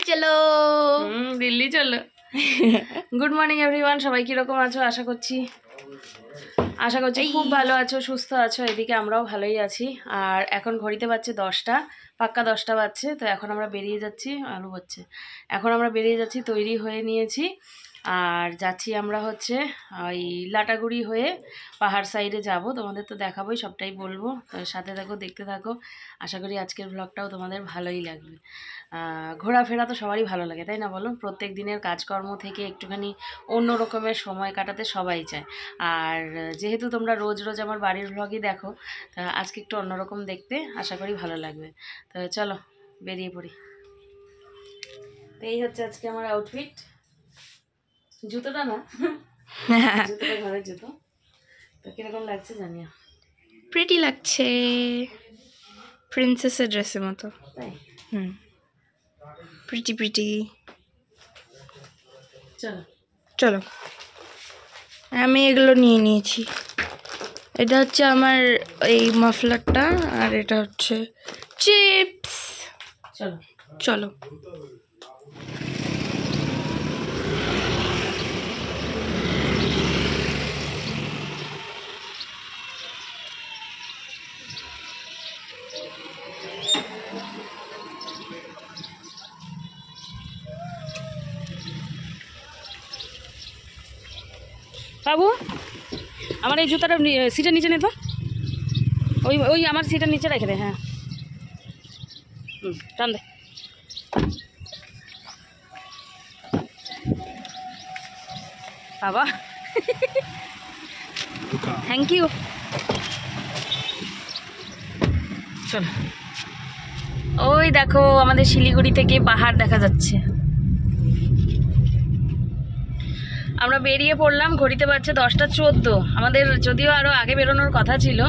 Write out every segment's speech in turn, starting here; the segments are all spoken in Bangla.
চলো দিল্লি চলো। গুড মর্নিং এভরিওয়ান, সবাই কিরকম আছো? আশা করছি খুব ভালো আছো, সুস্থ আছো। এদিকে আমরাও ভালোই আছি। আর এখন ঘড়িতে বাজছে 10টা, পাক্কা 10টা বাজছে। তো এখন আমরা বেরিয়ে যাচ্ছি, তৈরি হয়ে নিয়েছি আর যাচ্ছি আমরা হচ্ছে ওই লাটাগুড়ি হয়ে পাহাড় সাইডে যাব। তোমাদের তো দেখাবোই, সবটাই বলবো, তো সাথে থাকো, দেখতে থাকো। আশা করি আজকের ব্লগটাও তোমাদের ভালোই লাগবে। ঘোরাফেরা তো সবারই ভালো লাগে, তাই না বলো? প্রত্যেক দিনের কাজকর্ম থেকে একটুখানি অন্য রকমের সময় কাটাতে সবাই চায়। আর যেহেতু তোমরা রোজ রোজ আমার বাড়ির ব্লগই দেখো, তা আজকে একটু অন্যরকম দেখতে, আশা করি ভালো লাগবে। তো চলো বেরিয়ে পড়ি। তো এই হচ্ছে আজকে আমার আউটফিট। জুতোটা না, জুতোটা ঘরের জুতো। তো কিরকম লাগছে জানিও। প্রিটি লাগছে, প্রিন্সেসের ড্রেসের মতো। তাই? Pretty pretty. চলো চলো, আমি এগুলো নিয়ে নিয়েছি। এটা হচ্ছে আমার এই মাফলারটা, আর এটা হচ্ছে চিপস। চলো চলো। বাবু, আমার এই জুতাটা সিটের নিচে নে তো। ওই আমার সিটের নিচে রেখে দে। হ্যাঁ, টান দে। বাবা, থ্যাংক ইউ। চলো, ওই দেখো আমাদের শিলিগুড়ি থেকে পাহাড় দেখা যাচ্ছে। আমরা বেরিয়ে পড়লাম, ঘড়িতে বাজছে 10টা 14। আমাদের যদিও আরও আগে বেরোনোর কথা ছিল,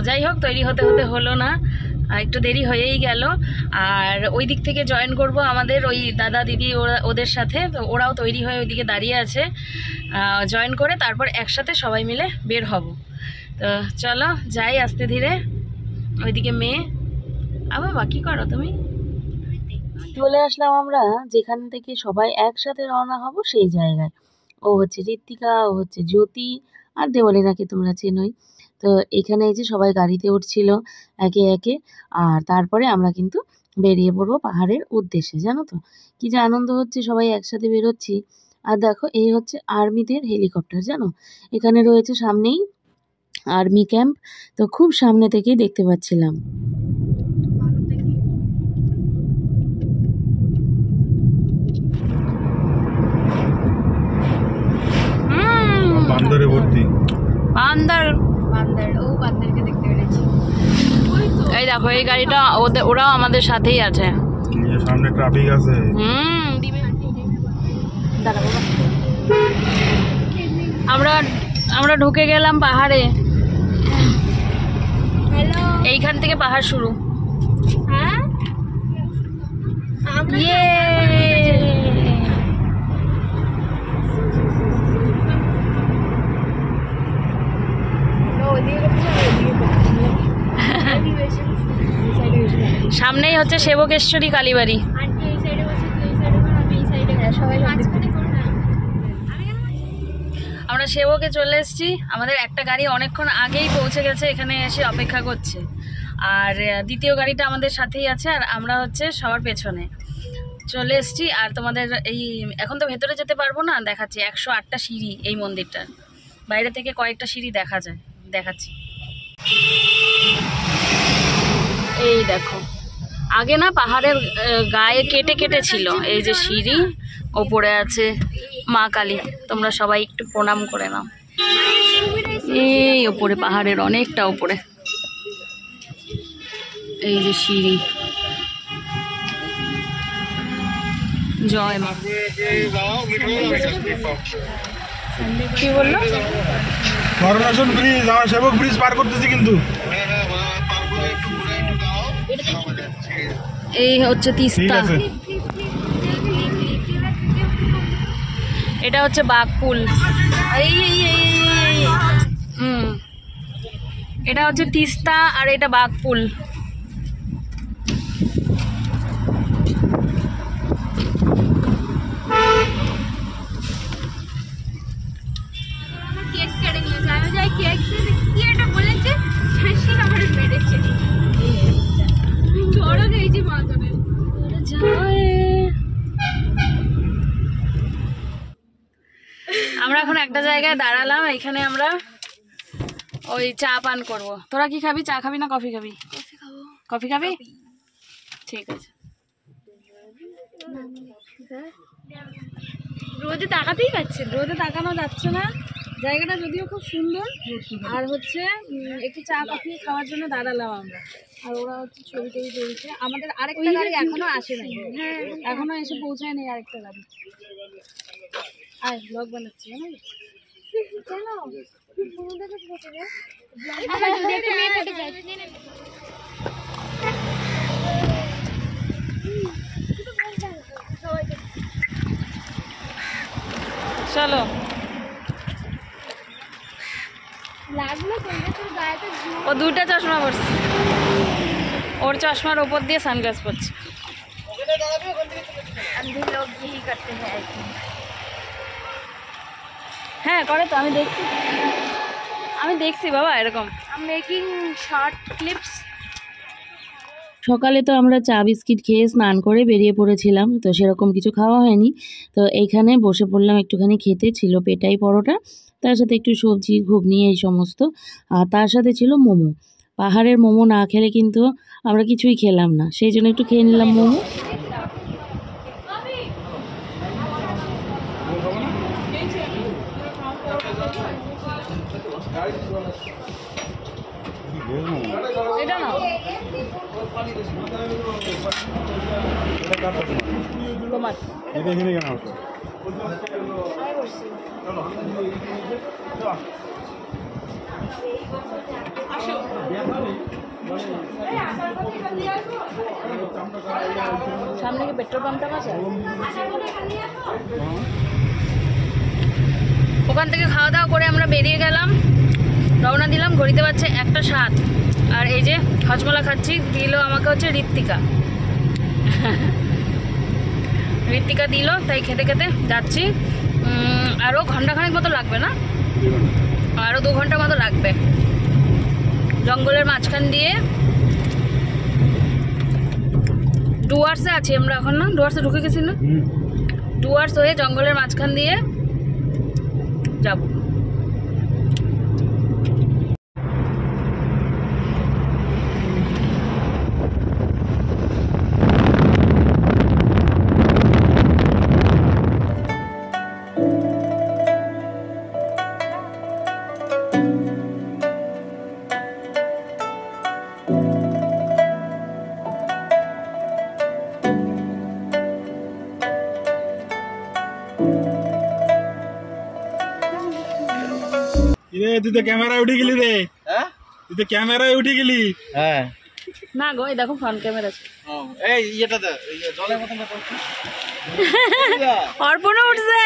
যাই হোক তৈরি হতে হতে হলো না, একটু দেরি হয়েই গেল। আর ওই দিক থেকে জয়েন করব আমাদের ওই দাদা দিদি ওদের সাথে। তো ওরাও তৈরি হয়ে ওইদিকে দাঁড়িয়ে আছে, জয়েন করে তারপর একসাথে সবাই মিলে বের হব। তো চলো যাই আস্তে ধীরে। ওইদিকে মেয়ে, আবার বাকি করো তুমি। চলে আসলাম আমরা যেখান থেকে সবাই একসাথে রওনা হব সেই জায়গায়। ও হচ্ছে ঋত্বিকা, ও হচ্ছে জ্যোতি, আর দেওয়ালিনাকে তোমরা চেনোই। তো এখানে এই যে সবাই গাড়িতে উঠছিল একে একে, আর তারপরে আমরা কিন্তু বেরিয়ে পড়বো পাহাড়ের উদ্দেশ্যে। জানো তো কি যে আনন্দ হচ্ছে, সবাই একসাথে বেরোচ্ছি। আর দেখো এই হচ্ছে আর্মিদের হেলিকপ্টার, জানো এখানে রয়েছে সামনেই আর্মি ক্যাম্প। তো খুব সামনে থেকেই দেখতে পাচ্ছিলাম। বান্দরে ভর্তি, বান্দরকে দেখতে পেরেছি। এই দেখো এই গাড়িটা ওরাও আমাদের সাথেই আছে। সামনে ট্রাফিক আছে। আমরা ঢুকে গেলাম পাহাড়ে। এইখান থেকে পাহাড় শুরু। সামনেই হচ্ছে সেবকেশ্বরী কালীবাড়ি। আমরা সেবকে চলে এসেছি। আমাদের একটা গাড়ি অনেকক্ষণ আগেই পৌঁছে গেছে, এখানে এসে অপেক্ষা করছে। আর দ্বিতীয় গাড়িটা আমাদের সাথেই আছে, আর আমরা হচ্ছে সবার পেছনে চলে এসেছি। আর তোমাদের এই এখন তো ভেতরে যেতে পারবো না, দেখাচ্ছি 108টা সিঁড়ি এই মন্দিরটার। বাইরে থেকে কয়েকটা সিঁড়ি দেখা যায়, দেখাচ্ছি। এই দেখো, আগে না পাহাড়ের গায়ে কেটে কেটে ছিল এই যে সিঁড়ি। ওপরে আছে মা কালী, তোমরা সবাই একটু প্রণাম করে নাও। এই ওপরে পাহাড়ের অনেকটা ওপরে এই যে সিঁড়ি। জয় মা। কি বললো? করোনেশন ব্রিজ, আমার সেবক ব্রিজ পার করতেছি কিন্তু। এই হচ্ছে তিস্তা, এটা হচ্ছে বাঘপুল। এটা হচ্ছে তিস্তা আর এটা বাঘপুল। একটা জায়গায় দাঁড়ালাম, এখানে আমরা ওই চা পান করব। তোরা কি খাবি, চা খাবি না কফি খাবি? কফি খাবি, ঠিক আছে। রোদে তাকাতেই পাচ্ছে, রোদে তাকানো যাচ্ছে না। জায়গাটা যদিও খুব সুন্দর, আর হচ্ছে একটু চা কফি খাওয়ার জন্য দাঁড়ালাম আমরা। আর ওরা হচ্ছে ছবি টবি তুলছে। আমাদের আরেকটা গাড়ি এখনো আসে নাই, এখনো এসে পৌঁছায় নেই আরেকটা গাড়ি। আর ব্লগ বানাচ্ছি চলো। ও দুইটা চশমা পড়ছে, ওর চশমার ওপর দিয়ে সানগ্লাস পড়ছে। হ্যাঁ করে তো, আমি দেখছি বাবা এরকম মেকিং শর্ট ক্লিপস। সকালে তো আমরা চা বিস্কিট খেয়ে স্নান করে বেরিয়ে পড়েছিলাম, তো সেরকম কিছু খাওয়া হয়নি। তো এইখানে বসে পড়লাম একটুখানি খেতে। ছিল পেটাই পরোটা, তার সাথে একটু সবজি ঘুগনি এই সমস্ত, আর তার সাথে ছিল মোমো। পাহাড়ের মোমো না খেলে কিন্তু আমরা কিছুই খেলাম না, সেই জন্য একটু খেয়ে নিলাম মোমো। এটা না তোমার সামনে কি পেট্রোল পাম্পটা আছে? ওখান থেকে খাওয়া দাওয়া করে আমরা বেরিয়ে গেলাম, রওনা দিলাম। ঘড়িতে পাচ্ছে 1:07। আর এই যে হজমলা খাচ্ছি, দিল আমাকে হচ্ছে ঋত্বিকা দিল, তাই খেতে খেতে যাচ্ছি। আরও ঘন্টাখানেক মতো লাগবে না, আরও 2 ঘন্টার মতো লাগবে। জঙ্গলের মাঝখান দিয়ে ডুয়ার্সে আছি আমরা এখন, না ডুয়ার্সে ঢুকে গেছি না, ডুয়ার্স হয়ে জঙ্গলের মাঝখান দিয়ে যাব। তুই তো ক্যামেরায় উঠে গেলি রে। হ্যাঁ তুই তো ক্যামেরায় উঠে গেলি। হ্যাঁ না গো, এই দেখো ফ্রন্ট ক্যামেরা আছে। এই এটা দে, জলের মতন অর্পণও উঠছে।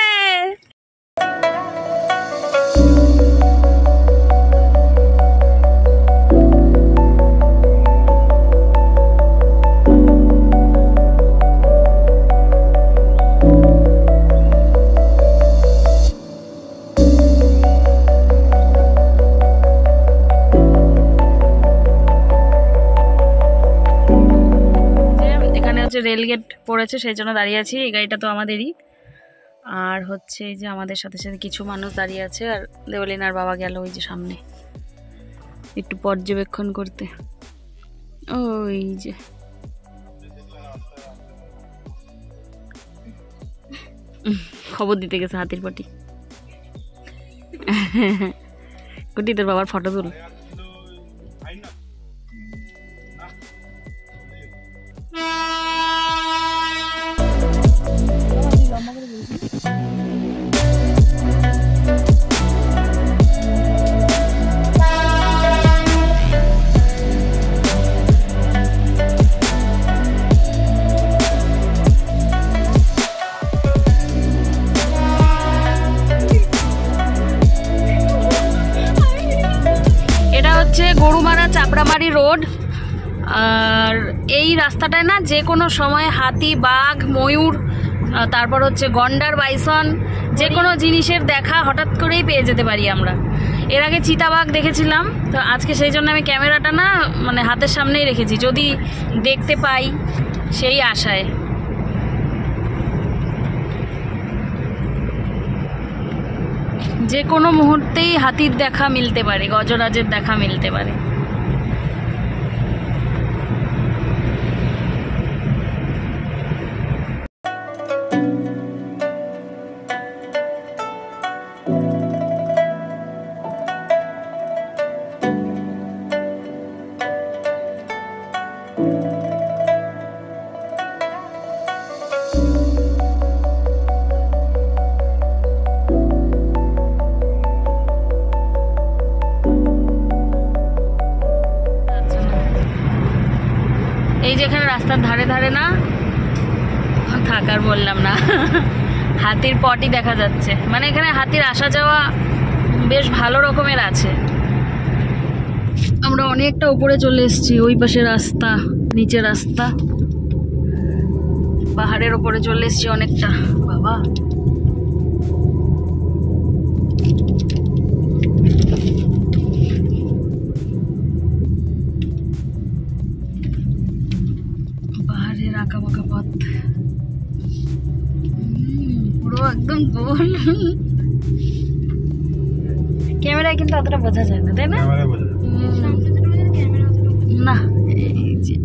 রেলগেট পড়েছে, সেই জন্য দাঁড়িয়ে আছি। এই গাড়িটা তো আমাদেরই। আর হচ্ছে এই যে আমাদের সাথে সাথে কিছু মানুষ দাঁড়িয়ে আছে, আর দেওয়ালিনার বাবা গেল ওই যে সামনে একটু পর্যবেক্ষণ করতে। ওই যে খবর দিতে গেছে হাতির পাটি। কুটি তোর বাবার ফটো তুল। গরুমারা চাপড়ামারি রোড। আর এই রাস্তাটায় না যে কোনো সময় হাতি, বাঘ, ময়ূর, তারপর হচ্ছে গন্ডার, বাইসন, যে কোনো জিনিসের দেখা হঠাৎ করেই পেয়ে যেতে পারি আমরা। এর আগে চিতাবাঘ দেখেছিলাম, তো আজকে সেই জন্য আমি ক্যামেরাটা না মানে হাতের সামনেই রেখেছি, যদি দেখতে পাই সেই আশায়। যে কোনো মুহূর্তেই হাতির দেখা মিলতে পারে, গজরাজের দেখা মিলতে পারে। এই যেখানে রাস্তার ধারে ধারে না থাকার বললাম না, হাতির পটি দেখা যাচ্ছে, মানে এখানে হাতির আসা যাওয়া বেশ ভালো রকমের আছে। আমরা অনেকটা উপরে চলে এসেছি, ওই পাশে রাস্তা, নিচে রাস্তা, পাহাড়ের ওপরে চলে এসেছি অনেকটা। বাবা পাহাড়ের আঁকা বাঁকা পথ, পুরো একদম গোল। ক্যামেরায় কিন্তু অতটা বোঝা যায় না, তাই না? না এই যে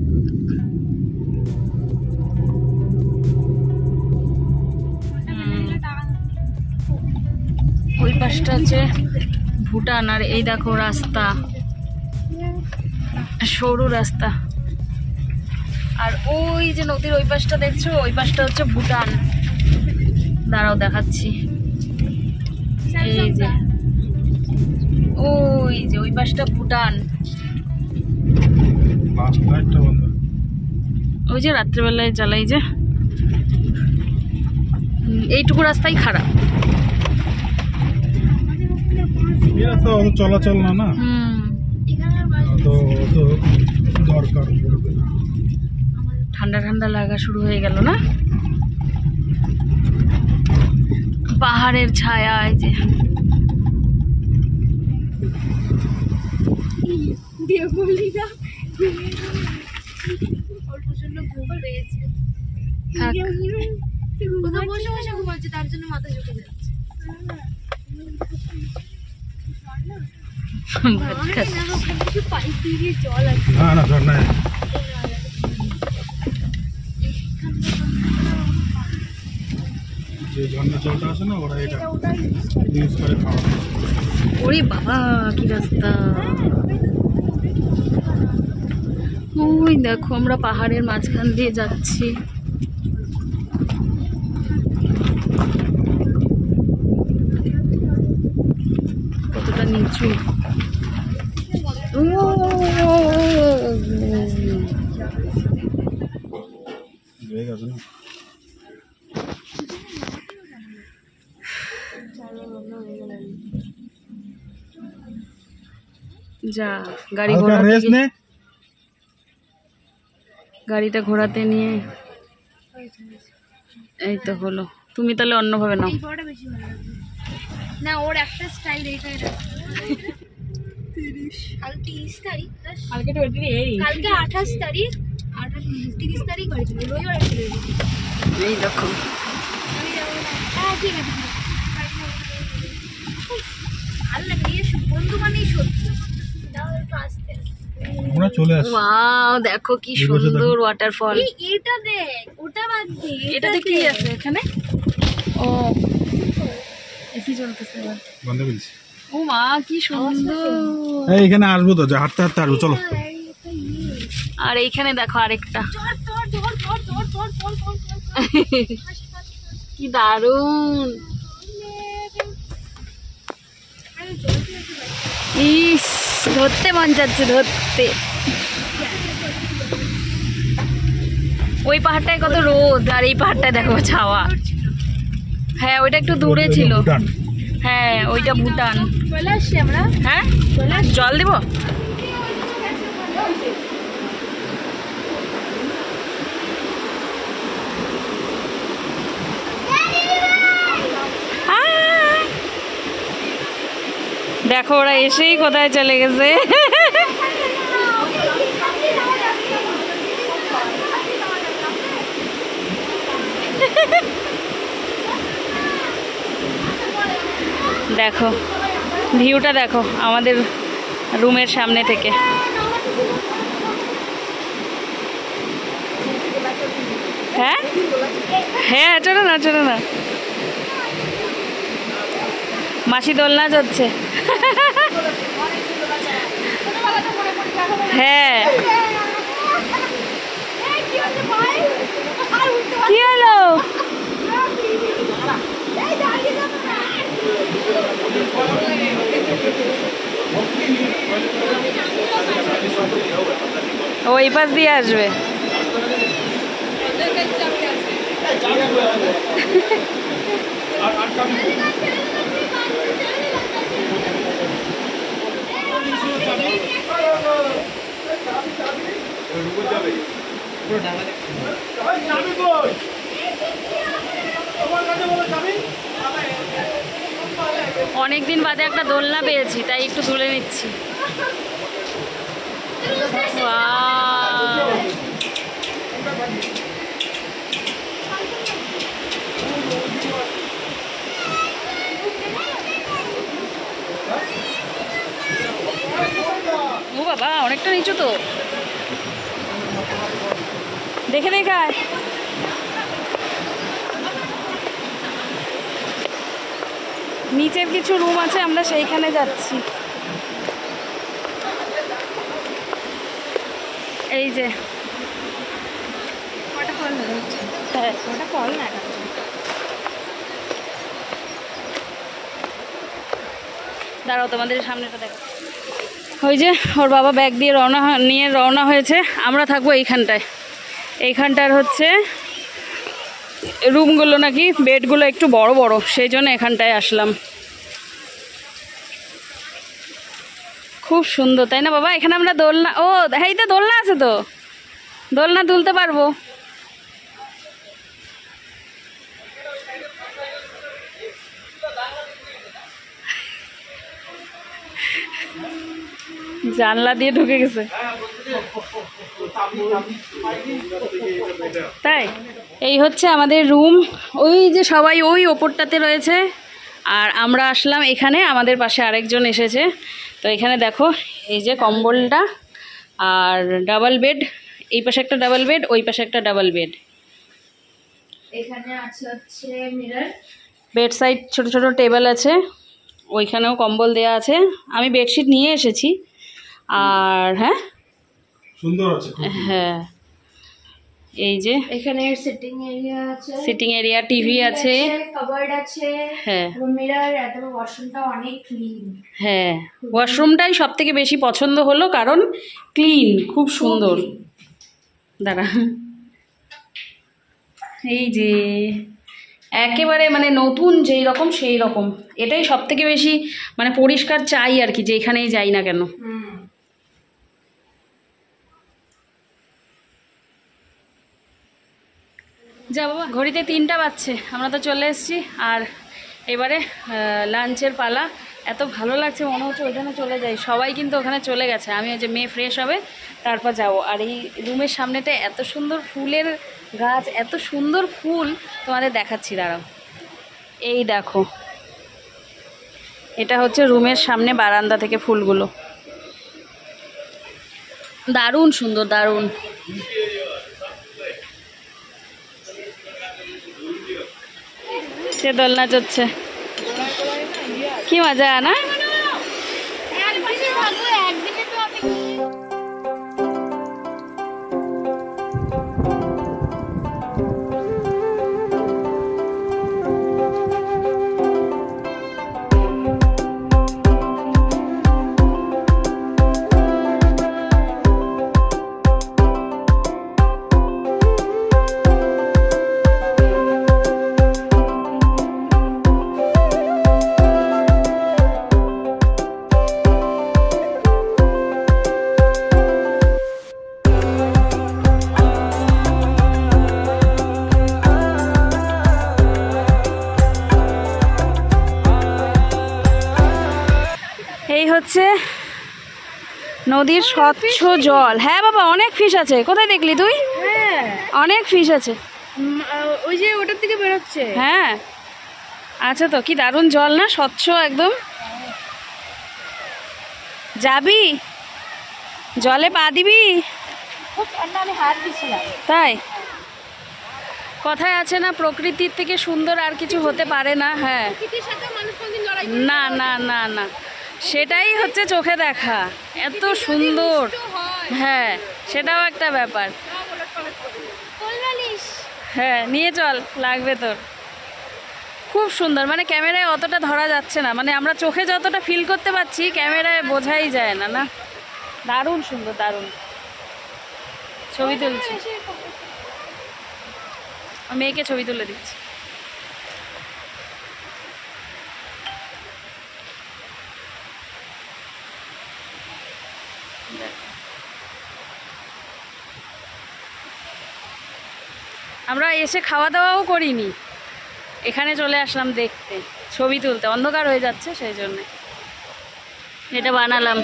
ওই পাশটা হচ্ছে ভুটান, আর এই দেখো রাস্তা, সরু রাস্তা। আর ওই যে নদীর ওই পাশটা দেখছো, ওই পাশটা হচ্ছে ভুটান। দাঁড়াও দেখাচ্ছি, এই যে ওই পাশটা ভুটান। ওই যে রাত্রেবেলায় জ্বালাই যে, এইটুকু রাস্তাই খারাপ, চলাচল না না, দরকার ঠান্ডা ঠান্ডা লাগা শুরু হয়ে গেল না, পাহাড়ের ছায়া। এই যে তার জন্য মাথা ঝুঁকে যাচ্ছে। পাইপ দিয়ে জল আছে না, যে ঝর্ণার জলটা আছে না, ওরা এটা ইউজ করে খাওয়া। ওরে বাবা কি রাস্তা! ওই দেখো আমরা পাহাড়ের মাঝখান দিয়ে যাচ্ছি। কতটা নিচু! যা গাড়ি ঘোড়াতে, গাড়িটা ঘোরাতে নিয়ে এই তো হলো। তুমি তাহলে অন্যভাবে নাও না, ওর একটা স্টাইল এইটাই। কালকে 30 তারিখ, কালকে 28 তারিখ, 30 তারিখ বাড়ি চলে, রবিবার চলে যাবে। এই দেখো হ্যাঁ ঠিক আছে, ভালো লাগে বন্ধু মানেই সত্যি। আমরা চলে আসি। ওয়াও দেখো কি সুন্দর ওয়াটারফল। এটা দেখ, ওটা বাদ দে, এটাতে কি আছে এখানে? ও এসি চলতেছে এবার, বন্ধ করেছি। ও মা কি সুন্দর! এই এখানে আসবো তো, হাঁটতে হাঁটতে আসবো, চলো। আর এইখানে দেখো আরেকটা, কি দারুণ! ইস ধরতে মন যাচ্ছে, ধরতে। ওই পাহাড়টায় কত রোদ, আর এই পাহাড়টায় দেখো ছাওয়া। হ্যাঁ ওইটা একটু দূরে ছিল। হ্যাঁ ওইটা ভুটান। চলে আসছি আমরা। হ্যাঁ জল দেব? দেখো ওরা এসেই কোথায় চলে গেছে। দেখো ভিউটা দেখো আমাদের রুমের সামনে থেকে। হ্যাঁ হ্যাঁ, চলো না চলো না, মাসি দোলনা চলছে। হ্যাঁ কি হলো? ওই পাশ দিয়ে আসবে। অনেকদিন বাদে একটা দোলনা পেয়েছি, তাই একটু তুলে নিচ্ছি। ও বাবা, অনেকটা নিচু তো, দেখে দেখায়। নিচের কিছু রুম আছে, আমরা সেইখানে যাচ্ছি। এই যে দাঁড়াও, তোমাদের সামনেটা দেখো। ওই যে ওর বাবা ব্যাগ দিয়ে নিয়ে রওনা হয়েছে। আমরা থাকবো এইখানটায়। এইখানটার হচ্ছে রুমগুলো নাকি বেডগুলো একটু বড় বড়, সেই জন্য এখানটায় আসলাম। খুব সুন্দর, তাই না বাবা? এখানে আমরা দোলনা, ও এই তো দোলনা আছে, তো দোলনা তুলতে পারবো। জানলা দিয়ে ঢুকে গেছে, তাই। এই হচ্ছে আমাদের রুম। ওই যে সবাই ওই ওপরটাতে রয়েছে, আর আমরা আসলাম এখানে। আমাদের পাশে আরেকজন এসেছে। তো এখানে দেখো, এই যে কম্বলটা আর ডাবল বেড, এই পাশে একটা ডাবল বেড, ওই পাশে একটা ডাবল বেড। এখানে আছে হচ্ছে মিরর, বেড সাইড ছোট ছোট টেবিল আছে, ওইখানেও কম্বল দেয়া আছে। আমি বেডশিট নিয়ে এসেছি। আর হ্যাঁ সুন্দর আছে, হ্যাঁ এই যে এখানে সিটিং এরিয়া আছে, সিটিং এরিয়া, টিভি আছে, কবার্ড আছে, হ্যাঁ মিরর, আর ওয়াশরুমটা অনেক ক্লিন। হ্যাঁ, ওয়াশরুমটাই সব থেকে বেশি পছন্দ হলো, কারণ ক্লিন, খুব সুন্দর। দাঁড়া, এই যে একেবারে মানে নতুন যেই রকম সেই রকম। এটাই সব থেকে বেশি মানে পরিষ্কার চাই আর কি, যেখানেই যাই না কেন। যা বাবা, ঘড়িতে 3টা বাজছে, আমরা তো চলে এসেছি। আর এবারে লাঞ্চের পালা। এত ভালো লাগছে, মনে হচ্ছে ওইখানে চলে যাই। সবাই কিন্তু ওখানে চলে গেছে। আমি ওই যে মেয়ে ফ্রেশ হবে তারপর যাব। আর এই রুমের সামনেটা এত সুন্দর ফুলের গাছ, এত সুন্দর ফুল, তোমাদের দেখাচ্ছি, দাঁড়াও। এই দেখো, এটা হচ্ছে রুমের সামনে বারান্দা থেকে ফুলগুলো, দারুণ সুন্দর, দারুণ। সে দোলনা চলছে, কি মজা না? এই হচ্ছে নদীর স্বচ্ছ জল। হ্যাঁ বাবা, অনেক ফিশ আছে। কোথায় দেখলি তুই? হ্যাঁ, অনেক ফিশ আছে, ওই যে ওটার থেকে বেরোচ্ছে। হ্যাঁ আচ্ছা, তো কি দারুণ জল না, স্বচ্ছ একদম। যাবি জলে পা দিবি? খুব ঠান্ডা, আমি হাত দিছিলাম। তাই কথায় আছে না, প্রকৃতির থেকে সুন্দর আর কিছু হতে পারে না। হ্যাঁ, প্রকৃতির সাথে মানুষ কোনদিন লড়াই না না না না, সেটাই হচ্ছে চোখে দেখা, এত সুন্দর। হ্যাঁ, সেটাও একটা ব্যাপার। হ্যাঁ, নিয়ে চল, লাগবে তোর। খুব সুন্দর, মানে ক্যামেরায় অতটা ধরা যাচ্ছে না, মানে আমরা চোখে যতটা ফিল করতে পারছি ক্যামেরায় বোঝাই যায় না। না, দারুণ সুন্দর, দারুণ। ছবি তুলছি, মেয়েকে ছবি তুলে দিচ্ছি। আমরা এসে খাওয়া দাওয়াও করিনি, এখানে চলে আসলাম দেখতে, ছবি তুলতে। অন্ধকার হয়ে যাচ্ছে সেই জন্যে এটা বানালাম।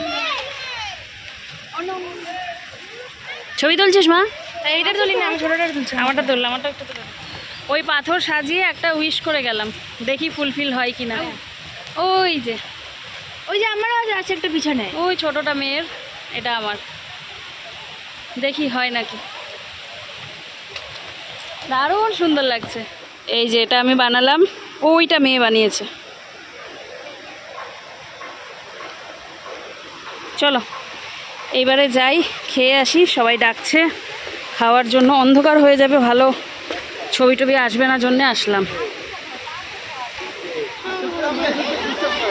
ছবি তুলছিস মা? এইটা তুলি না, আমি ছোটটা তুলছি। আমারটা তুললাম, আমারটা একটু তুলে। ওই পাথর সাজিয়ে একটা উইশ করে গেলাম, দেখি ফুলফিল হয় কি না। ওই যে আমারও আছে একটা পিছনে, ওই ছোটটা মেয়ের, এটা আমার, দেখি হয় নাকি। দারুণ সুন্দর লাগছে। এই যে এটা আমি বানালাম, ওইটা মেয়ে বানিয়েছে। চলো এইবারে যাই, খেয়ে আসি, সবাই ডাকছে খাওয়ার জন্য। অন্ধকার হয়ে যাবে, ভালো ছবি টবি আসবে না জন্যে আসলাম।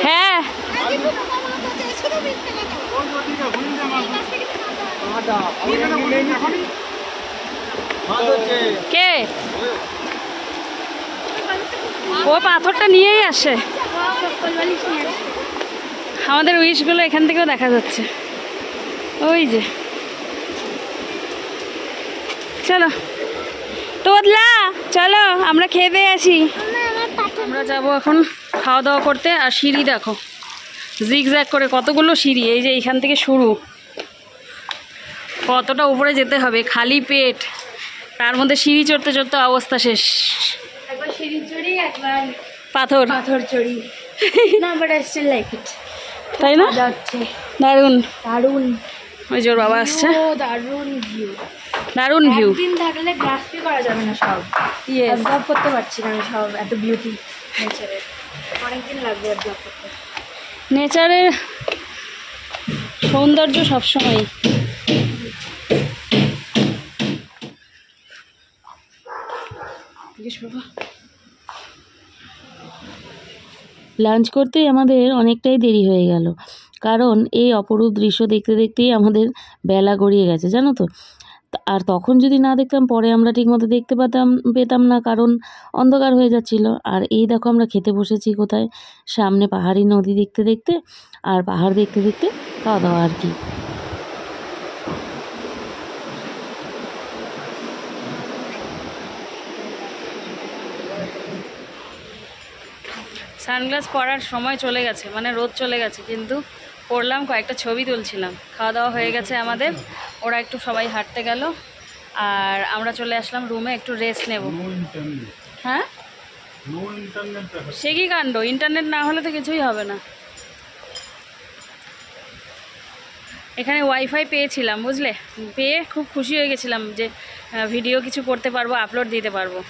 হ্যাঁ, কে ও পাথরটা নিয়েই আসে। আমাদের উইশগুলো এখান থেকেও দেখা যাচ্ছে, ওই যে। চলো তোদলা, চলো আমরা খেয়ে দিয়ে আসি। আমরা যাবো এখন খাওয়া দাওয়া করতে। আর সিঁড়ি দেখো, জিগজ্যাগ করে কতগুলো সিঁড়ি, এই যে এইখান থেকে শুরু, কতটা উপরে যেতে হবে, খালি পেট, তার মধ্যে সিঁড়ি চড়তে চড়তে অবস্থা শেষ। একবার সিঁড়ি চড়ি, একবার পাথর চড়ি। না, but I still like it. তাই না? যাচ্ছে দারুণ দারুণ। ওই জোর বাবা আসছে। দারুণ ভিউ, দারুণ ভিউ। একদিন থাকলে গ্রাস্পই করা যাবে না সব, অ্যাবজর্ব করতে পারছি না আমি সব, এত বিউটি নেচারের। অনেকদিন লাগবে অ্যাবজর্ব করতে। নেচারের সৌন্দর্য সবসময়। লাঞ্চ করতেই আমাদের অনেকটাই দেরি হয়ে গেল, কারণ এই অপরূপ দৃশ্য দেখতে দেখতেই আমাদের বেলা গড়িয়ে গেছে, জানো তো। আর তখন যদি না দেখতাম পরে আমরা ঠিকমতো দেখতে পেতাম না, কারণ অন্ধকার হয়ে যাচ্ছিল। আর এই দেখো আমরা খেতে বসেছি কোথায়, সামনে পাহাড়ি নদী দেখতে দেখতে আর পাহাড় দেখতে দেখতে খাওয়া দাওয়া আর কি। সানগ্লাস পরার সময় চলে গেছে, মানে রোদ চলে গেছে, কিন্তু পরলাম, কয়েকটা ছবি তুলছিলাম। খাওয়া দাওয়া হয়ে গেছে আমাদের, ওরা একটু সবাই হাঁটতে গেল, আর আমরা চলে আসলাম রুমে একটু রেস্ট নেব। হ্যাঁ, সে কি কাণ্ড, ইন্টারনেট না হলে তো কিছুই হবে না। এখানে ওয়াইফাই পেয়েছিলাম, বুঝলে, পেয়ে খুব খুশি হয়ে গেছিলাম যে ভিডিও কিছু করতে পারবো, আপলোড দিতে পারবো।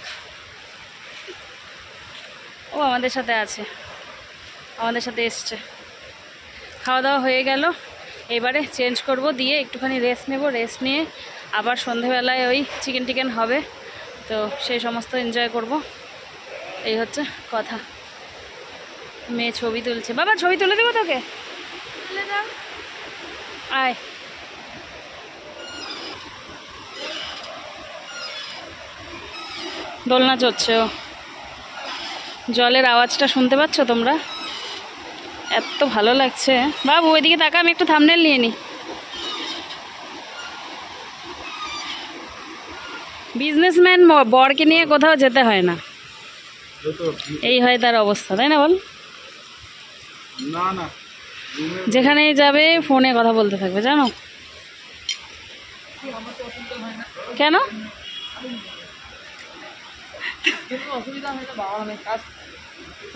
ও আমাদের সাথে আছে, আমাদের সাথে এসছে। খাওয়া দাওয়া হয়ে গেল, এবারে চেঞ্জ করব, দিয়ে একটুখানি রেস্ট নেব। রেস্ট নিয়ে আবার সন্ধেবেলায় ওই চিকেন টিকেন হবে, তো সেই সমস্ত এনজয় করব। এই হচ্ছে কথা। মেয়ে ছবি তুলছে। বাবা ছবি তুলে দেবো তোকে, তুলে দাও, আয়। দোলনা চড়ছে ও, জলের আওয়াজটা শুনতে পাচ্ছ তোমরা? এত ভালো লাগছে। বাবু ওইদিকে তাকা, আমি একটু থাম্বনেল নিয়ে নিই। বিজনেসম্যান বরকে নিয়ে কোথাও যেতে হয় না, এই হয় তার অবস্থা, তাই না বল? না না, যেখানেই যাবে ফোনে কথা বলতে থাকবে, জানো কেন? অসুবিধা হয় না বাবা, আমি কাজ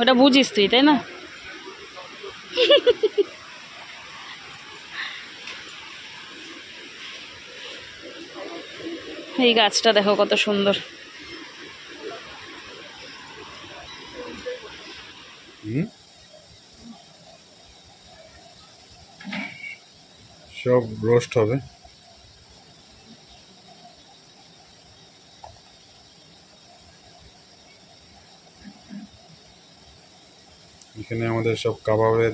ওটা বুঝিস তুই, তাই না? এই গাছটা দেখো কত সুন্দর। সব রোস্ট হবে। এখানে আমাদের সব কাবাবের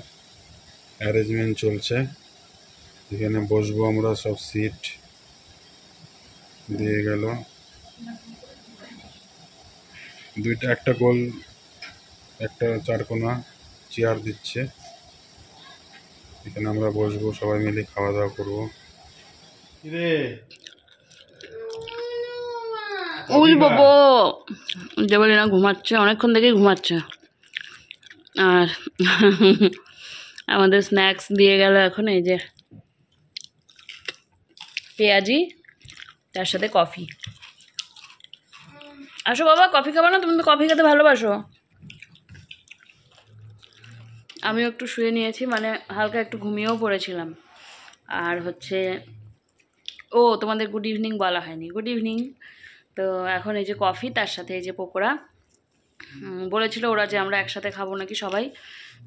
অ্যারেঞ্জমেন্ট চলছে। এখানে বসবো আমরা, সব সিট দিয়ে গেল, দুইটা, একটা গোল একটা চারকোনা চেয়ার দিচ্ছে। এখানে আমরা বসবো, সবাই মিলে খাওয়া দাওয়া করবো। ওই বাবা, দেবলীনা ঘুমাচ্ছে, অনেকক্ষণ থেকেই ঘুমাচ্ছে। আর আমাদের স্ন্যাক্স দিয়ে গেল এখন, এই যে পেঁয়াজি, তার সাথে কফি। আসো বাবা, কফি খাবো না? তুমি তো কফি খেতে ভালোবাসো। আমিও একটু শুয়ে নিয়েছি, মানে হালকা একটু ঘুমিয়েও পড়েছিলাম। আর হচ্ছে, ও তোমাদের গুড ইভিনিং বলা হয়নি। Good evening. তো এখন এই যে কফি, তার সাথে এই যে পকোড়া। বলেছিল ওরা যে আমরা একসাথে খাবো নাকি সবাই,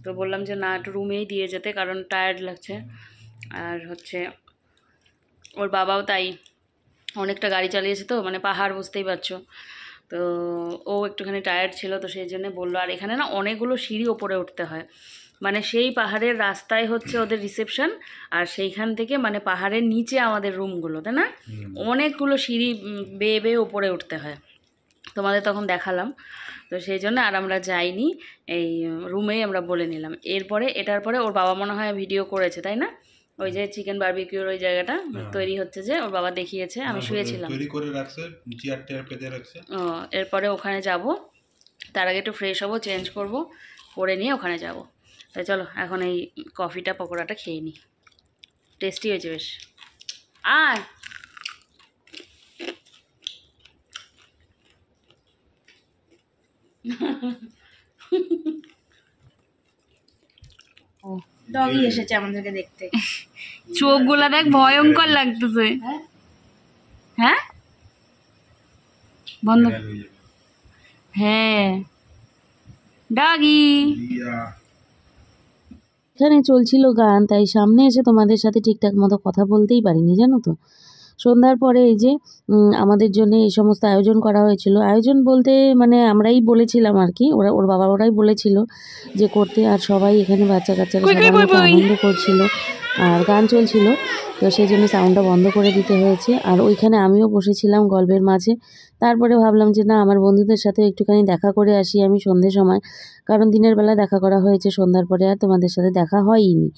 তো বললাম যে না, একটু রুমেই দিয়ে যেতে, কারণ টায়ার্ড লাগছে। আর হচ্ছে ওর বাবাও তাই, অনেকটা গাড়ি চালিয়েছে তো, মানে পাহাড়, বুঝতেই পারছো। তো ও একটুখানি টায়ার্ড ছিল, তো সেই জন্যে বললো। আর এখানে না অনেকগুলো সিঁড়ি ওপরে উঠতে হয়, মানে সেই পাহাড়ের রাস্তায় হচ্ছে ওদের রিসেপশন, আর সেইখান থেকে মানে পাহাড়ের নিচে আমাদের রুমগুলো, তাই না? অনেকগুলো সিঁড়ি বেয়ে বেয়ে ওপরে উঠতে হয়, তোমাদের তখন দেখালাম। তো সেই জন্য আর আমরা যাইনি, এই রুমেই আমরা বলে নিলাম। এরপরে এটার পরে ওর বাবা মনে হয় ভিডিও করেছে, তাই না? ওই যে চিকেন বারবিকিউর ওই জায়গাটা তৈরি হচ্ছে, যে ওর বাবা দেখিয়েছে, আমি শুয়েছিলাম। তৈরি করে রাখছে, চেয়ার টেয়ার পেতে রাখছে। এরপরে ওখানে যাব, তার আগে একটু ফ্রেশ হবো, চেঞ্জ করব, করে নিয়ে ওখানে যাব। তাই চলো এখন এই কফিটা পকোড়াটা খেয়ে নিই। টেস্টি হয়েছে বেশ। আয় ডগি এসেছে আমাদেরকে দেখতে। চোখগুলা দেখ, ভয়ঙ্কর লাগতেছে। হ্যাঁ, বন্ধ। হ্যাঁ, ডগি। এখানে চলছিল গান, তাই সামনে এসে তোমাদের সাথে ঠিকঠাক মতো কথা বলতেই পারিনি, জানো তো। সন্ধ্যার পরে এই যে আমাদের জন্য এই সমস্ত আয়োজন করা হয়েছিল। আয়োজন বলতে মানে আমরাই বলেছিলাম আর কি, ওর বাবা ওরাই বলেছিল যে করতে। আর সবাই এখানে বাচ্চা কাচ্চারা সবাই আনন্দ করছিল, আর গান চলছিল, তো সেই জন্য সাউন্ডটা বন্ধ করে দিতে হয়েছে। আর ওইখানে আমিও বসেছিলাম গল্পের মাঝে। তারপরে ভাবলাম যে না, আমার বন্ধুদের সাথে একটুখানি দেখা করে আসি আমি সন্ধ্যের সময়, কারণ দিনের বেলা দেখা করা হয়েছে, সন্ধ্যার পরে আর তোমাদের সাথে দেখা হয়নি।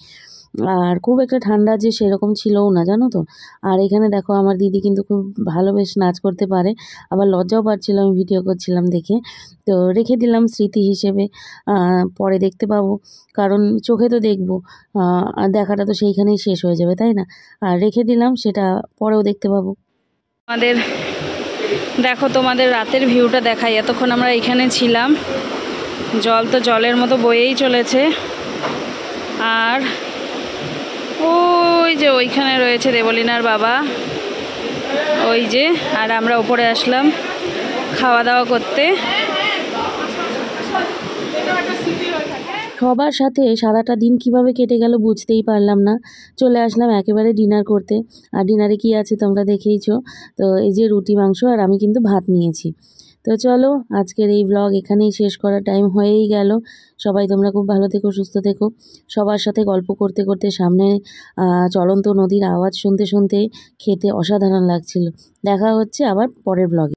আর খুব একটা ঠান্ডা যে সেরকম ছিলও না, জানো তো। আর এখানে দেখো আমার দিদি কিন্তু খুব ভালো বেশ নাচ করতে পারে, আবার লজ্জাও পাচ্ছিল আমি ভিডিও করছিলাম দেখে। তো রেখে দিলাম স্মৃতি হিসেবে, পরে দেখতে পাবো, কারণ চোখে তো দেখবো, আর দেখাটা তো সেইখানেই শেষ হয়ে যাবে, তাই না? আর রেখে দিলাম, সেটা পরেও দেখতে পাবো। আমাদের দেখো, তোমাদের রাতের ভিউটা দেখাই। এতক্ষণ আমরা এখানে ছিলাম, জল তো জলের মতো বয়েই চলেছে। আর ওই যে ওইখানে রয়েছে দেবলীনার বাবা, ওই যে। আর আমরা উপরে আসলাম খাওয়া দাওয়া করতে। সবার সাথে সারাটা দিন কিভাবে কেটে গেল বুঝতেই পারলাম না। চলে আসলাম একেবারে ডিনার করতে। আর ডিনারে কি আছে তোমরা দেখেইছো। তো এই যে রুটি মাংস, আর আমি কিন্তু ভাত নিয়েছি। তো চলো, আজকের এই ব্লগ এখানেই শেষ করার টাইম হয়েই গেল। সবাই তোমরা খুব ভালো থেকো, সুস্থ থেকো। সবার সাথে গল্প করতে করতে সামনে চলন্ত নদীর আওয়াজ শুনতে শুনতে খেতে অসাধারণ লাগছিল। দেখা হচ্ছে আবার পরের ব্লগে।